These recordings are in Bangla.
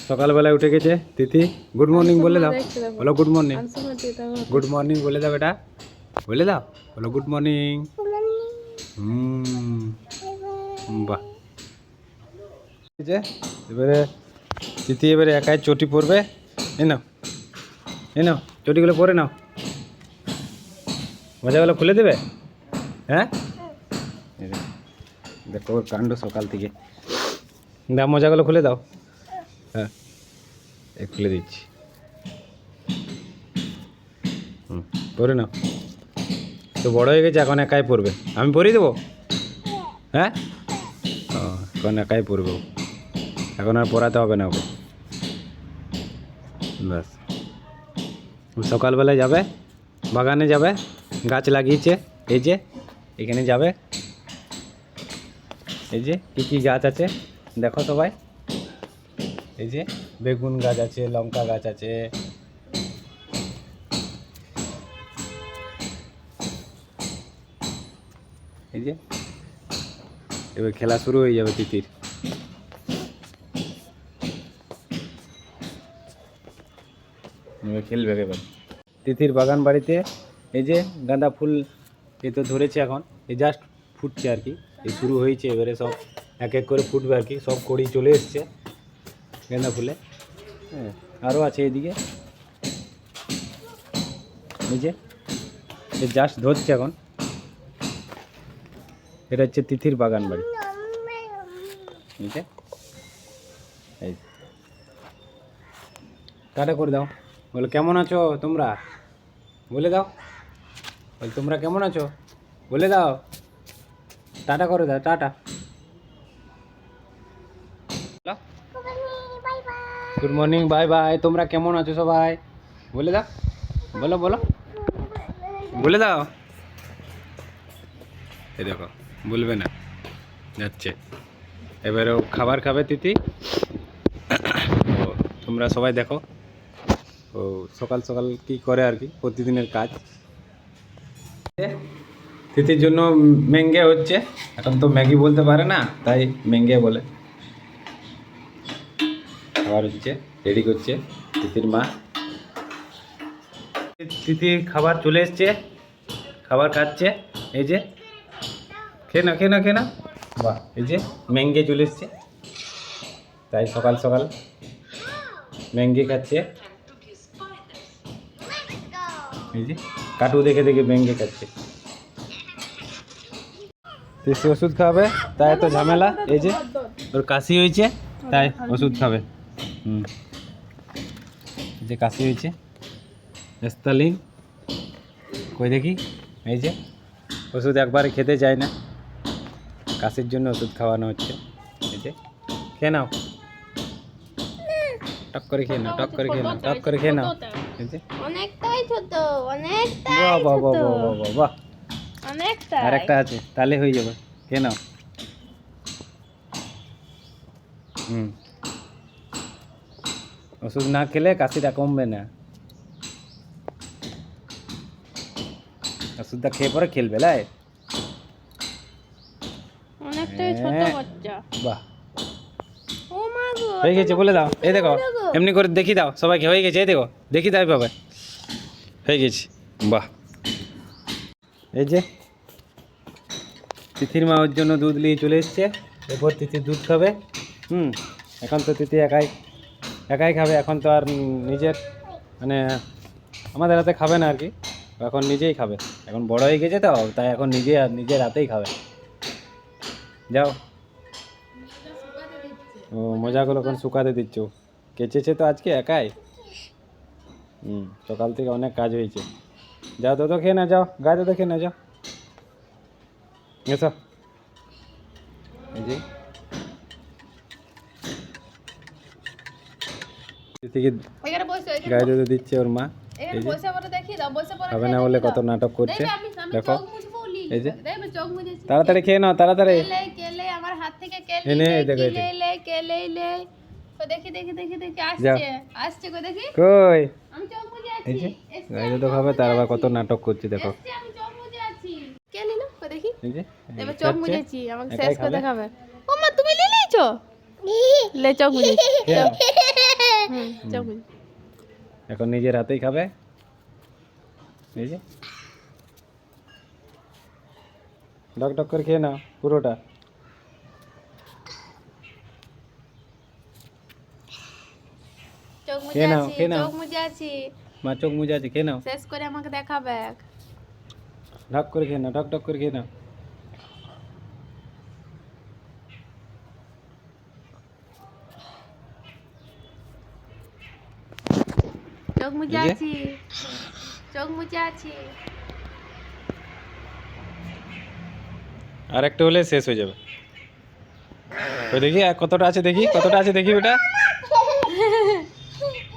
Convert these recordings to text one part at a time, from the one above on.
সকালবেলায় উঠে গেছে তিথি। গুড মর্নিং বলে দাও, বলো গুড মর্নিং। গুড মর্নিং বলে দাও বেটা, বলে দাও, বলো গুড মর্নিং। বাহ, এবারে তিথি এবারে একাই চটি পরবে। এই নাও, এই নাও, চটিগুলো পরে নাও। মজাগুলো খুলে দেবে? হ্যাঁ, দেখো ওর কাণ্ড সকাল থেকে। দাও মজাগুলো খুলে দাও। হ্যাঁ, খুলে দিচ্ছি। পরে নাও, তো বড় হয়ে গেছে, এখন একাই পড়বে। আমি পরিয়ে দেবো? হ্যাঁ, ও এখন একাই পড়বে, এখন আর পড়াতে হবে না ওকে। ব্যাস, সকালবেলায় যাবে, বাগানে যাবে, গাছ লাগিয়েছে এই যে, এখানে যাবে। এই যে কী কী গাছ আছে দেখো সবাই। এই যে বেগুন গাছ আছে, লঙ্কা গাছ আছে, এই যে। এবার খেলা শুরু হয়ে যাবে তিতির। এবার খেলবে এবার তিতির বাগান বাড়িতে। এই যে গাঁদা ফুল এ তো ধরেছে, এখন এই জাস্ট ফুটছে আর কি, এই শুরু হয়েছে। এবারে সব এক এক করে ফুটবে আর কি, সব কড়ি চলে এসছে গাঁদা ফুলে। হ্যাঁ, আরও আছে এইদিকে। এই যে এই জাস্ট ধরছে এখন। এটা হচ্ছে তিথির বাগান বাড়ি। এই টাটা করে দাও, বলো কেমন আছো তোমরা, বলে দাও। বল তোমরা কেমন আছো বলে দাও, টাটা করে দাও, tata. Good morning, bye bye. তোমরা কেমন আছো সবাই বলে দাও, বলো বলো, বলে দাও। এই দেখো, বলবে না, যাচ্ছে। এবারেও খাবার খাবে তিথি। তোমরা সবাই দেখো ও সকাল সকাল কি করে আর কি, প্রতিদিনের কাজ। তিথির জন্য ম্যাঙ্গে হচ্ছে, এখন তো ম্যাগি বলতে পারে না, তাই ম্যাঙ্গে বলে। খাবার হচ্ছে, রেডি করছে তিথির মা। তিথির খাবার চলে এসছে, খাবার খাচ্ছে। এই যে খেয়ে না, খেয়ে না, খেয়ে না। বাহ, এই যে ম্যাঙ্গে চলে এসছে, তাই সকাল সকাল ম্যাঙ্গে খাচ্ছে। এই যে কাটু দেখে দেখে ম্যাঙ্গে খাচ্ছে। সে ওষুধ খাবে, তাই এত ঝামেলা। এই যে ওর কাশি হয়েছে, তাই ওষুধ খাবে। এই যে কাশি হয়েছে, এস্তালিন কই দেখি। এই যে ওষুধ একবারে খেতে চায় না, কাশির জন্য ওষুধ খাওয়ানো হচ্ছে। এই যে খেয়ে নাও, টক করে খেয়ে নাও, টক করে খেয়ে নাও, টক করে খেয়ে নাও। এই যে অনেকটাই ছোট, অনেকটাই বাহ বাহ ছোট, বাহ বাহ বাহ বাহ, অনেকটাই। আর একটা আছে, তাহলে হয়ে যাবে। খেয়ে নাও। ওষুধ না খেলে কাশিটা কমবে না, ওষুধটা খেয়ে পরে খেলবে। লাই অনেকটাই ছোট বাচ্চা। বাহ, ও মা গো, হয়ে গেছে বলে দাও। এই দেখো, এমনি করে দেখি দাও সবাইকে, হয়ে গেছে। এই দেখো, দেখি দাও বাবা, হয়ে গেছে। বাহ, এই যে তিথির মা ওর জন্য দুধ নিয়ে চলে এসছে। এরপর তিথি দুধ খাবে। এখন তো তিথি একাই একাই খাবে, এখন তো আর নিজের মানে আমাদের হাতে খাবে না আর কি, এখন নিজেই খাবে। এখন বড় হয়ে গেছে তো, তাই এখন নিজের হাতেই খাবে। যাও, ও মজাগুলো এখন শুকাতে দিচ্ছ। কেচেছে তো আজকে একাই। সকাল থেকে অনেক কাজ হয়েছে। যাও তো খেয়ে না, যাও গায়ে তো খেয়ে না, যাও এসো। এই যে এখানে বসে, গায়ে দুধ দিচ্ছে ওর মা। এখানে বসে পড়ে দেখি দাও, বসে পড়ে খাবে না বলে কত নাটক করছে। দেখো, চোখ মুছবো, এই যে দেখবে চোখ মুছেছি। তাড়াতাড়ি খেয়ে নাও, তাড়াতাড়ি। কেলে কেলে আমার হাত থেকে কেলে এনে এই দেখো, এই কেলে কেলে লে। তো দেখি দেখি দেখি দেখি আসছে, আসছে কই দেখি। কই, আমি চোখ মুছে এই আছি, যে গায়ে দুধ খাবে, তার আবার কত নাটক করছে দেখো। এসছে, আমি চোখ মুছে আছি। কেলি না কই দেখি, এই যে দেখবে চোখ মুছেছি, আমাকে একাই শেষ করে খাবে। দেখাবে। ও মা তুমি লে নিয়েছো, লে চোখ মুছেছি। চোখ মুজে। এখন নিজের হাতেই খাবে, এই যে ডক ডক করে খেয়ে নাও পুরোটা। চোখ মুজে খেয়ে নাও, আছি, খেয়ে নাও। চোখ মুজে আছি। মা চোখ মুজে আছে, খেয়ে নাও। শেষ করে আমাকে দেখাবে। ঢক করে খেয়ে নাও, ঢক ঢক করে খেয়ে নাও। চোখ মুজে এই যে। আছি, চোখ মুজে আছি। আর একটা হলে শেষ হয়ে যাবে। ওই দেখি আর কতটা আছে, দেখি কতটা আছে, দেখি ওটা।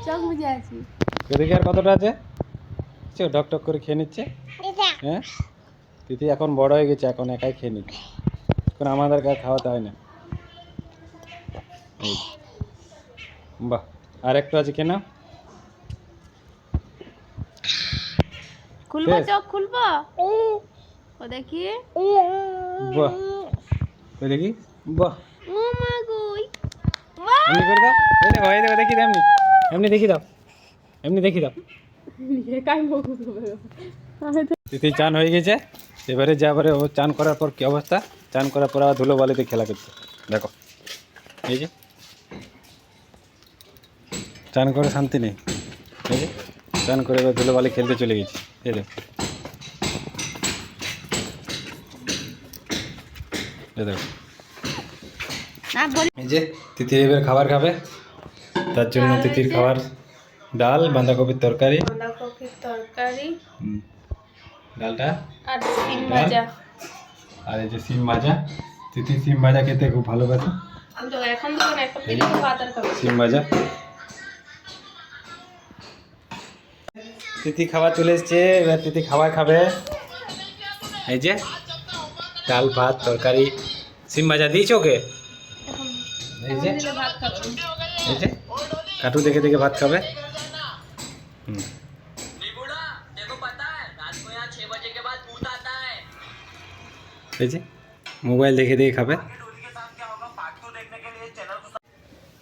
চোখ মুজে আছি। ওই দেখি আর কতটা আছে। চো ঢক ঢক করে খেয়ে নিচ্ছে। হ্যাঁ, তিথি এখন বড় হয়ে গেছে, এখন একাই খেয়ে নিচ্ছে, এখন আমাদের কাছে খাওয়াতে হয় না। এই, বাহ, আর একটু আছে, খেয়ে নাও। খুলবো শেষ। চোখ খুলবো? ও দেখি। বাহ, ওই দেখি, বাহ, ও মা গই। এমনি করে দাও, এই দেখো, এই দেখো, দেখি দাও এমনি, এমনি দেখি দাও, এমনি দেখি দাও। তিথি চান হয়ে গেছে, এবারে যাবারে ও চান করার পর কি অবস্থা, চান করার পর আবার ধুলো বালিতে খেলা করছে, দেখো এই যে, চান করে শান্তি নেই, এই যে চান করে এবার ধুলো বালি খেলতে চলে গেছে, এই দেখো, এই দেখো। না বলি। এই যে তিথি এবার খাবার খাবে, তার জন্য তিথির খাবার ডাল, বাঁধাকপির তরকারি, বাঁধাকপির তরকারি ডালটা আর সিম ভাজা। আর এই যে সিম ভাজা, তিথি সিম ভাজা খেতে খুব ভালোবাসে, আমি তো এখন তো না, এখন থেকে তো ভাত আর খাবো। সিম ভাজা। তিথি খাবার চলে এসছে, এবার তিথি খাবার খাবে। এই যে ডাল, ভাত, তরকারি, সিম ভাজা দিয়েছ ওকে, এখন এই যে, দিলে ভাত খাবো। এই যে কাটু দেখে দেখে ভাত খাবে। হুম, এই যে মোবাইল দেখে দেখে খাবে,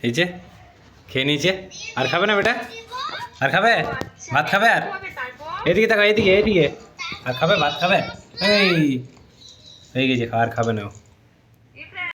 এই যে খেয়ে নিয়েছে, আর খাবে না বেটা, আর খাবে ভাত খাবে, আর এদিকে তাকাও, এদিকে এদিকে, আর খাবে ভাত খাবে, এই হয়ে গেছে, আর খাবে না ও।